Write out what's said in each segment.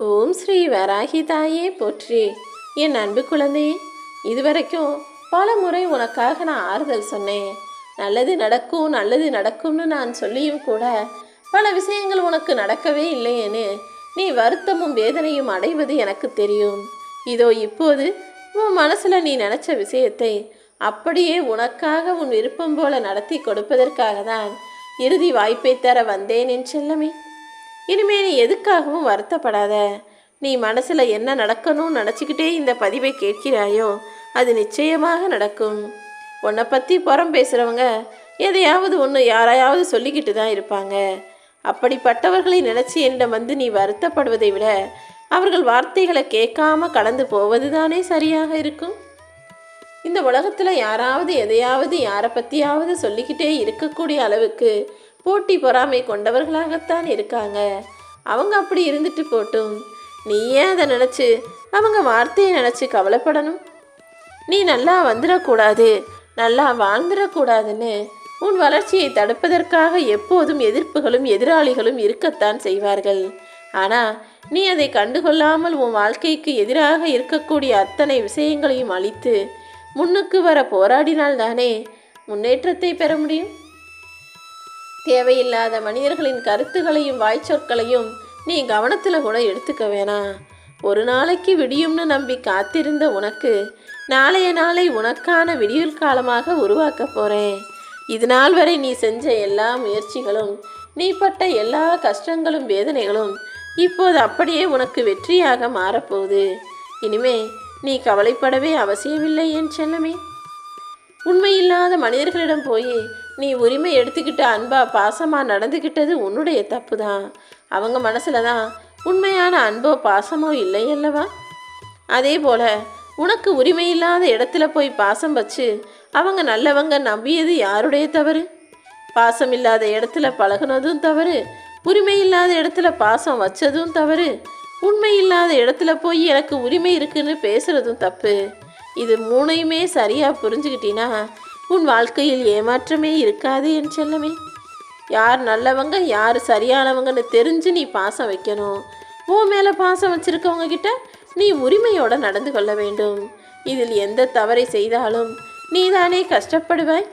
ஓம் ஸ்ரீ வராகி தாயே போற்றி. என் அன்பு குழந்தையே, இதுவரைக்கும் பல முறை உனக்காக நான் ஆறுதல் சொன்னேன். நல்லது நடக்கும் நல்லது நடக்கும்னு நான் சொல்லியும் கூட பல விஷயங்கள் உனக்கு நடக்கவே இல்லையேன்னு நீ வருத்தமும் வேதனையும் அடைவது எனக்கு தெரியும். இதோ இப்போது உன் மனசில் நீ நினச்ச விஷயத்தை அப்படியே உனக்காக உன் விருப்பம் போல நடத்தி கொடுப்பதற்காக தான் இறுதி வாய்ப்பை தர வந்தேன் என் செல்லமே. இனிமே நீ எதுக்காகவும் வருத்தப்படாத. நீ மனசில் என்ன நடக்கணும்னு நினச்சிக்கிட்டே இந்த பதிவை கேட்கிறாயோ அது நிச்சயமாக நடக்கும். உன்னை பற்றி புறம் பேசுகிறவங்க எதையாவது ஒன்று யாரையாவது சொல்லிக்கிட்டு தான் இருப்பாங்க. அப்படிப்பட்டவர்களை நினச்சி என்னிடம் வந்து நீ வருத்தப்படுவதை விட அவர்கள் வார்த்தைகளை கேட்காம கடந்து போவது தானே சரியாக இருக்கும். இந்த உலகத்தில் யாராவது எதையாவது யாரை பற்றியாவது சொல்லிக்கிட்டே இருக்கக்கூடிய அளவுக்கு போட்டி பொறாமை கொண்டவர்களாகத்தான் இருக்காங்க. அவங்க அப்படி இருந்துட்டு போட்டும். நீ ஏன் அதை நினச்சி அவங்க வார்த்தையை நினச்சி கவலைப்படணும்? நீ நல்லா வந்துடக்கூடாது, நல்லா வாழ்ந்துடக்கூடாதுன்னு உன் வளர்ச்சியை தடுப்பதற்காக எப்போதும் எதிர்ப்புகளும் எதிராளிகளும் இருக்கத்தான் செய்வார்கள். ஆனால் நீ அதை கண்டுகொள்ளாமல் உன் வாழ்க்கைக்கு எதிராக இருக்கக்கூடிய அத்தனை விஷயங்களையும் அழித்து முன்னுக்கு வர போராடினால்தானே முன்னேற்றத்தை பெற முடியும். தேவையில்லாத மனிதர்களின் கருத்துகளையும் வாய்ச்சொற்களையும் நீ கவனத்தில் கூட எடுத்துக்க வேணாம். ஒரு நாளைக்கு விடியும்னு நம்பி காத்திருந்த உனக்கு நாளைய நாளை உனக்கான விடியல் காலமாக உருவாக்க போகிறேன். இது நாள் வரை நீ செஞ்ச எல்லா முயற்சிகளும், நீ பட்ட எல்லா கஷ்டங்களும் வேதனைகளும் இப்போது அப்படியே உனக்கு வெற்றியாக மாறப்போகுது. இனிமே நீ கவலைப்படவே அவசியமில்லை என் செல்லமே. உண்மையில்லாத மனிதர்களிடம் போய் நீ உரிமை எடுத்துக்கிட்ட அன்பா பாசமாக நடந்துக்கிட்டது உன்னுடைய தப்பு தான். அவங்க மனசில் தான் உண்மையான அன்போ பாசமோ இல்லை அல்லவா? அதே போல் உனக்கு உரிமை இல்லாத இடத்துல போய் பாசம் வச்சு அவங்க நல்லவங்க நம்பியது யாருடைய தவறு? பாசம் இல்லாத இடத்துல பழகுனதும் தவறு, உரிமை இல்லாத இடத்துல பாசம் வச்சதும் தவறு, உண்மை இல்லாத இடத்துல போய் எனக்கு உரிமை இருக்குன்னு பேசுகிறதும் தப்பு. இது மூணையுமே சரியாக புரிஞ்சுக்கிட்டீன்னா உன் வாழ்க்கையில் ஏமாற்றமே இருக்காது என் செல்லமே. யார் நல்லவங்க யார் சரியானவங்கன்னு தெரிஞ்சு நீ பாசம் வைக்கணும். உன் மேலே பாசம் வச்சுருக்கவங்க கிட்ட நீ உரிமையோடு நடந்து கொள்ள வேண்டும். இதில் எந்த தவறை செய்தாலும் நீ தானே கஷ்டப்படுவாய்.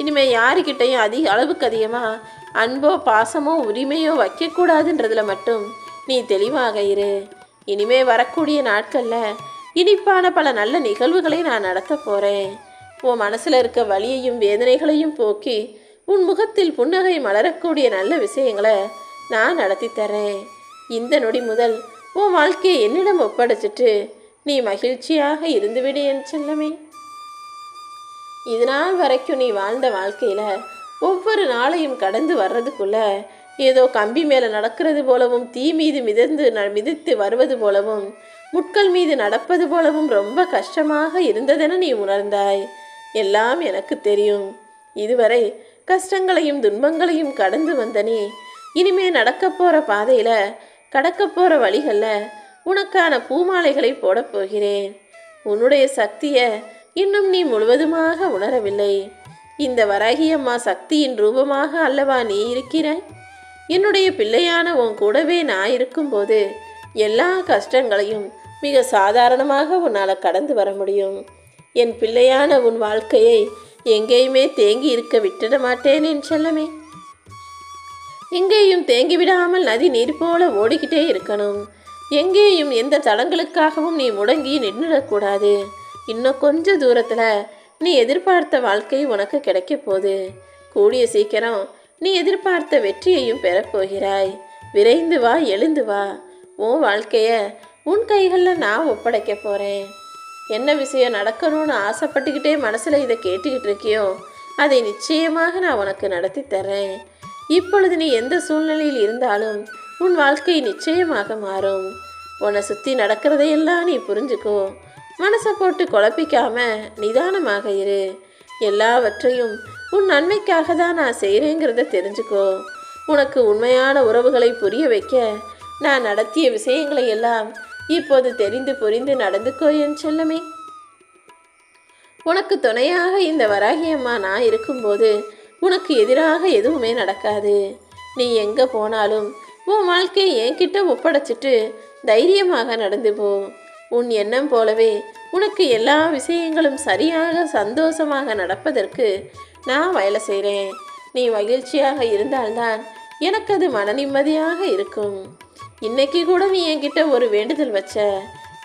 இனிமேல் யாருக்கிட்டையும் அளவுக்கு அதிகமாக அன்போ பாசமோ உரிமையோ வைக்கக்கூடாதுன்றதுல மட்டும் நீ தெளிவாக இரு. இனிமே வரக்கூடிய நாட்களில் இனிப்பான பல நல்ல நிகழ்வுகளை நான் நடத்த போகிறேன். உன் மனசில் இருக்க வலியையும் வேதனைகளையும் போக்கி உன் முகத்தில் புன்னகை மலரக்கூடிய நல்ல விஷயங்களை நான் நடத்தி தரேன். இந்த நொடி முதல் உன் வாழ்க்கையை என்னிடம் ஒப்படைச்சிட்டு நீ மகிழ்ச்சியாக இருந்துவிடு என் செல்லமே. இது நாள் வரைக்கும் நீ வாழ்ந்த வாழ்க்கையில் ஒவ்வொரு நாளையும் கடந்து வர்றதுக்குள்ள ஏதோ கம்பி மேலே நடக்கிறது போலவும், தீ மீது மிதித்து வருவது போலவும், முட்கள் மீது நடப்பது போலவும் ரொம்ப கஷ்டமாக இருந்ததென நீ உணர்ந்தாய். எல்லாம் எனக்கு தெரியும். இதுவரை கஷ்டங்களையும் துன்பங்களையும் கடந்து வந்த நீ இனிமே நடக்க போகிற பாதையில் கடக்க போகிற வழிகளில் உனக்கான பூமாலைகளை போடப் போகிறேன். உன்னுடைய சக்தியை இன்னும் நீ முழுவதுமாக உணரவில்லை. இந்த வராகியம்மா சக்தியின் ரூபமாக அல்லவா நீ இருக்கிறாய். என்னுடைய பிள்ளையான உன் கூடவே நான் இருக்கும்போது எல்லா கஷ்டங்களையும் மிக சாதாரணமாக உன்னால் கடந்து வர முடியும். என் பிள்ளையான உன் வாழ்க்கையை எங்கேயுமே தேங்கி இருக்க விட்டுட மாட்டேன் என் செல்லமே. எங்கேயும் தேங்கி விடாமல் நதி நீர் போல ஓடிக்கிட்டே இருக்கணும். எங்கேயும் எந்த தடங்களுக்காகவும் நீ முடங்கி நின்றுடக்கூடாது. இன்னும் கொஞ்ச தூரத்தில் நீ எதிர்பார்த்த வாழ்க்கை உனக்கு கிடைக்க போகுது. கூடிய சீக்கிரம் நீ எதிர்பார்த்த வெற்றியையும் பெறப்போகிறாய். விரைந்து வா, எழுந்து வா. உன் வாழ்க்கையை உன் கைகளில் நான் ஒப்படைக்க போகிறேன். என்ன விஷயம் நடக்கணும்னு ஆசைப்பட்டுக்கிட்டே மனசில் இதை கேட்டுக்கிட்டு இருக்கியோ அதை நிச்சயமாக நான் உனக்கு நடத்தி தர்றேன். இப்பொழுது நீ எந்த சூழ்நிலையில் இருந்தாலும் உன் வாழ்க்கை நிச்சயமாக மாறும். உன்னை சுற்றி நடக்கிறதையெல்லாம் நீ புரிஞ்சுக்கோ. மனசை போட்டு குழப்பிக்காம நிதானமாக இரு. எல்லாவற்றையும் உன் நன்மைக்காக தான் நான் செய்கிறேங்கிறத தெரிஞ்சுக்கோ. உனக்கு உண்மையான உறவுகளை புரிய வைக்க நான் நடத்திய விஷயங்களை எல்லாம் இப்போது தெரிந்து புரிந்து நடந்துக்கோ என் செல்லமே. உனக்கு துணையாக இந்த வராகியம்மா நான் இருக்கும்போது உனக்கு எதிராக எதுவுமே நடக்காது. நீ எங்கே போனாலும் உன் வாழ்க்கையை என்கிட்ட ஒப்படைச்சிட்டு தைரியமாக நடந்து போ. உன் எண்ணம் போலவே உனக்கு எல்லா விஷயங்களும் சரியாக சந்தோஷமாக நடப்பதற்கு நான் வேலை செய்கிறேன். நீ மகிழ்ச்சியாக இருந்தால்தான் எனக்கு அது மன நிம்மதியாக இருக்கும். இன்னைக்கு கூட நீ என்கிட்ட ஒரு வேண்டுதல் வச்ச,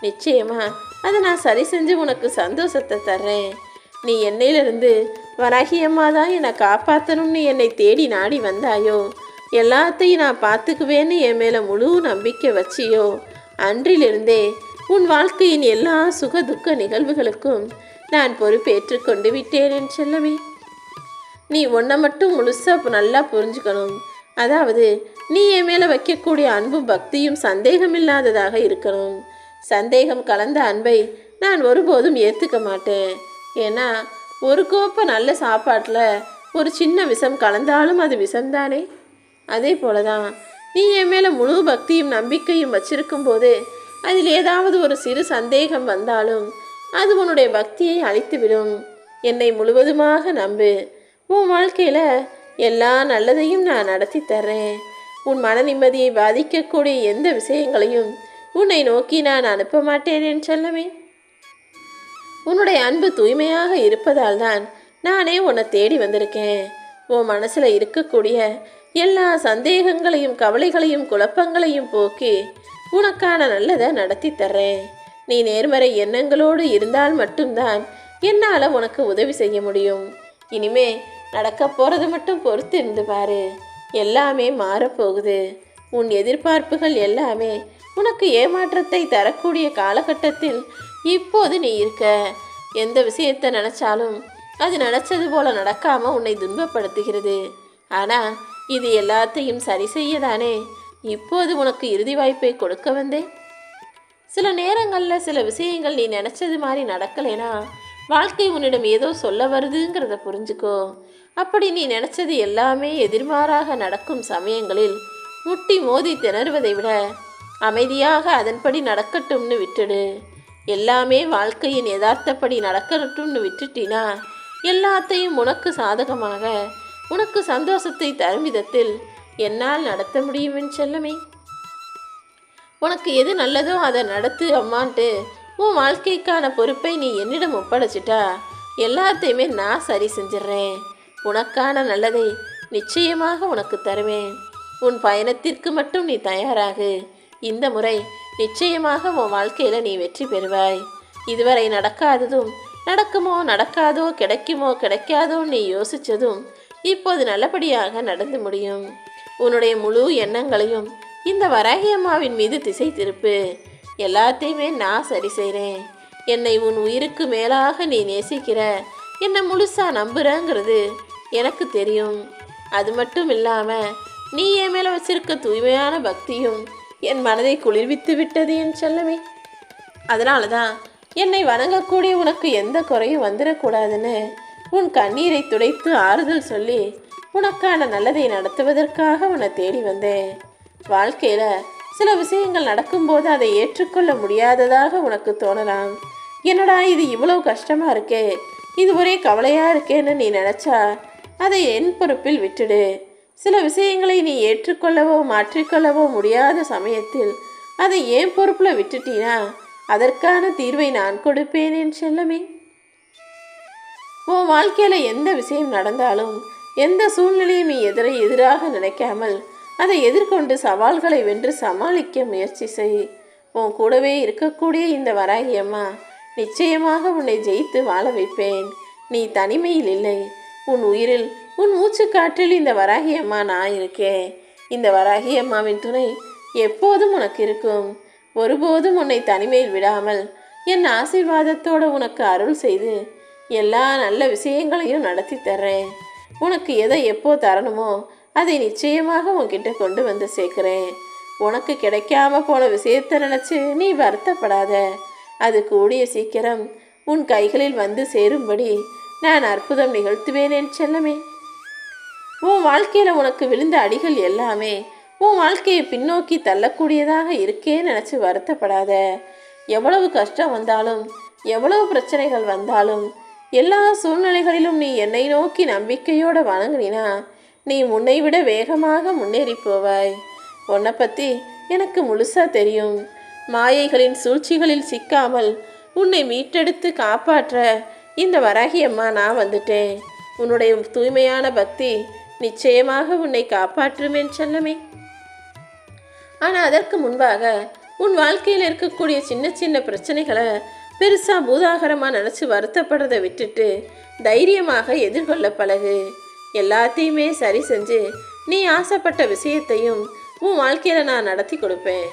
நிச்சயமா அதை நான் சரி செஞ்சு உனக்கு சந்தோஷத்தை தர்றேன். நீ என்னையிலிருந்து வராகியம்மா தான் என்னை காப்பாற்றணும்னு என்னை தேடி நாடி வந்தாயோ, எல்லாத்தையும் நான் பார்த்துக்குவேன்னு என் மேலே முழு நம்பிக்கை வச்சியோ, அன்றிலிருந்தே உன் வாழ்க்கையின் எல்லா சுக துக்க நிகழ்வுகளுக்கும் நான் பொறுப்பேற்று கொண்டு விட்டேன் என் செல்லமே. நீ ஒன்றை மட்டும் முழுசாக நல்லா புரிஞ்சுக்கணும். அதாவது நீ என் மேலே வைக்கக்கூடிய அன்பும் பக்தியும் சந்தேகமில்லாததாக இருக்கணும். சந்தேகம் கலந்த அன்பை நான் ஒருபோதும் ஏற்றுக்க மாட்டேன். ஏன்னா ஒரு கோப்பை நல்ல சாப்பாட்டில் ஒரு சின்ன விஷம் கலந்தாலும் அது விஷம்தானே. அதே போல தான் நீ என் மேலே முழு பக்தியும் நம்பிக்கையும் வச்சிருக்கும் போது அதில் ஏதாவது ஒரு சிறு சந்தேகம் வந்தாலும் அது உன்னுடைய பக்தியை அழித்துவிடும். என்னை முழுவதுமாக நம்பு. உன் வாழ்க்கையில் எல்லா நல்லதையும் நான் நடத்தி தர்றேன். உன் மன நிம்மதியை பாதிக்கக்கூடிய எந்த விஷயங்களையும் உன்னை நோக்கி நான் அனுப்ப மாட்டேன் என் செல்லமே. உன்னுடைய அன்பு தூய்மையாக இருப்பதால் தான் நானே உன்னை தேடி வந்திருக்கேன். உன் மனசில் இருக்கக்கூடிய எல்லா சந்தேகங்களையும் கவலைகளையும் குழப்பங்களையும் போக்கி உனக்கான நல்லதை நடத்தி தர்றேன். நீ நேர்மறை எண்ணங்களோடு இருந்தால் மட்டும்தான் என்னால் உனக்கு உதவி செய்ய முடியும். இனிமே நடக்க போகிறது மட்டும் பொறுத்து இருந்து பாரு. எல்லாமே மாறப்போகுது. உன் எதிர்பார்ப்புகள் எல்லாமே உனக்கு ஏமாற்றத்தை தரக்கூடிய காலகட்டத்தில் இப்போது நீ இருக்க. எந்த விஷயத்தை நினச்சாலும் அது நினச்சது போல நடக்காமல் உன்னை துன்பப்படுத்துகிறது. ஆனால் இது எல்லாத்தையும் சரி செய்யதானே இப்போது உனக்கு இறுதி வாய்ப்பை கொடுக்க வந்தேன். சில நேரங்களில் சில விஷயங்கள் நீ நினச்சது மாதிரி நடக்கலைனா வாழ்க்கை உன்னிடம் ஏதோ சொல்ல வருதுங்கிறத புரிஞ்சுக்கோ. அப்படி நீ நினச்சது எல்லாமே எதிர்மாறாக நடக்கும் சமயங்களில் முட்டி மோதி திணறுவதை விட அமைதியாக அதன்படி நடக்கட்டும்னு விட்டுடு. எல்லாமே வாழ்க்கையின் யதார்த்தப்படி நடக்கட்டும்னு விட்டுட்டினா எல்லாத்தையும் உனக்கு சாதகமாக உனக்கு சந்தோஷத்தை தரும் விதத்தில் என்னால் நடத்த முடியும் செல்லமே. உனக்கு எது நல்லதோ அதை நடத்து அம்மான்ட்டு உன் வாழ்க்கைக்கான பொறுப்பை நீ என்னிடம் ஒப்படைச்சிட்டா எல்லாத்தையுமே நான் சரி செஞ்சிட்றேன். உனக்கான நல்லதை நிச்சயமாக உனக்கு தருவேன். உன் பயணத்திற்கு மட்டும் நீ தயாராகு. இந்த முறை நிச்சயமாக உன் வாழ்க்கையில் நீ வெற்றி பெறுவாய். இதுவரை நடக்காததும் நடக்குமோ நடக்காதோ கிடைக்குமோ கிடைக்காதோ நீ யோசித்ததும் இப்போது நல்லபடியாக நடந்து முடியும். உன்னுடைய முழு எண்ணங்களையும் இந்த வராகி அம்மாவின் மீது திசை திருப்பு. எல்லாத்தையுமே நான் சரி செய்கிறேன். என்னை உன் உயிருக்கு மேலாக நீ நேசிக்கிற, என்னை முழுசாக நம்புகிறங்கிறது எனக்கு தெரியும். அது மட்டும் இல்லாமல் நீ என் மேலே வச்சிருக்க தூய்மையான பக்தியும் என் மனதை குளிர்வித்து விட்டது என் செல்லமே. அதனால தான் என்னை வணங்கக்கூடிய உனக்கு எந்த குறையும் வந்துடக்கூடாதுன்னு உன் கண்ணீரை துடைத்து ஆறுதல் சொல்லி உனக்கான நல்லதை நடத்துவதற்காக உன்னை தேடி வந்தேன். வாழ்க்கையில் சில விஷயங்கள் நடக்கும்போது அதை ஏற்றுக்கொள்ள முடியாததாக உனக்கு தோணலாம். என்னடா இது இவ்வளோ கஷ்டமாக இருக்கே, இது ஒரே கவலையாக இருக்கேன்னு நீ நினச்சா அதை என் பொறுப்பில் விட்டுடு. சில விஷயங்களை நீ ஏற்றுக்கொள்ளவோ மாற்றிக்கொள்ளவோ முடியாத சமயத்தில் அதை என் பொறுப்பில் விட்டுட்டீனா அதற்கான தீர்வை நான் கொடுப்பேன் என் செல்லமே. உன் வாழ்க்கையில் எந்த விஷயம் நடந்தாலும் எந்த சூழ்நிலையும் நீ எதிராக நினைக்காமல் அதை எதிர்கொண்டு சவால்களை வென்று சமாளிக்க முயற்சி செய். உன் கூடவே இருக்கக்கூடிய இந்த வராகி அம்மா நிச்சயமாக உன்னை ஜெயித்து வாழ வைப்பேன். நீ தனிமையில் இல்லை, உன் உயிரில் உன் மூச்சு காற்றில் இந்த வராகி அம்மா நான் இருக்கேன். இந்த வராகி அம்மாவின் துணை எப்போதும் உனக்கு இருக்கும். ஒருபோதும் உன்னை தனிமையில் விடாமல் என் ஆசீர்வாதத்தோடு உனக்கு அருள் செய்து எல்லா நல்ல விஷயங்களையும் நடத்தி தர்றேன். உனக்கு எதை எப்போ தரணுமோ அதை நிச்சயமாக உன்கிட்ட கொண்டு வந்து சேர்க்குறேன். உனக்கு கிடைக்காம போன விஷயத்தை நினச்சி நீ வருத்தப்படாத. அது கூடிய சீக்கிரம் உன் கைகளில் வந்து சேரும்படி நான் அற்புதம் நிகழ்த்துவேன் என் செல்லமே. உன் வாழ்க்கையில் உனக்கு விழுந்த அடிகள் எல்லாமே உன் வாழ்க்கையை பின்னோக்கி தள்ளக்கூடியதாக இருக்கேன்னு நினச்சி வருத்தப்படாத. எவ்வளவு கஷ்டம் வந்தாலும் எவ்வளவு பிரச்சனைகள் வந்தாலும் எல்லா சூழ்நிலைகளிலும் நீ என்னை நோக்கி நம்பிக்கையோடு வணங்கினா நீ முன்னை விட வேகமாக முன்னேறி போவாய். உன்னை பற்றி எனக்கு முழுசாக தெரியும். மாயைகளின் சூழ்ச்சிகளில் சிக்காமல் உன்னை மீட்டெடுத்து காப்பாற்ற இந்த வராகி அம்மா நான் வந்துட்டேன். உன்னுடைய தூய்மையான பக்தி நிச்சயமாக உன்னை காப்பாற்றும் என் செல்லமே. ஆனால் அதற்கு முன்பாக உன் வாழ்க்கையில் இருக்கக்கூடிய சின்ன சின்ன பிரச்சனைகளை பெருசாக பூதாகரமாக நினச்சி வருத்தப்படுறதை விட்டுட்டு தைரியமாக எதிர்கொள்ள பழகு. எல்லாத்தையுமே சரி செஞ்சு நீ ஆசைப்பட்ட விஷயத்தையும் உன் வாழ்க்கையில் நான் நடத்தி கொடுப்பேன்.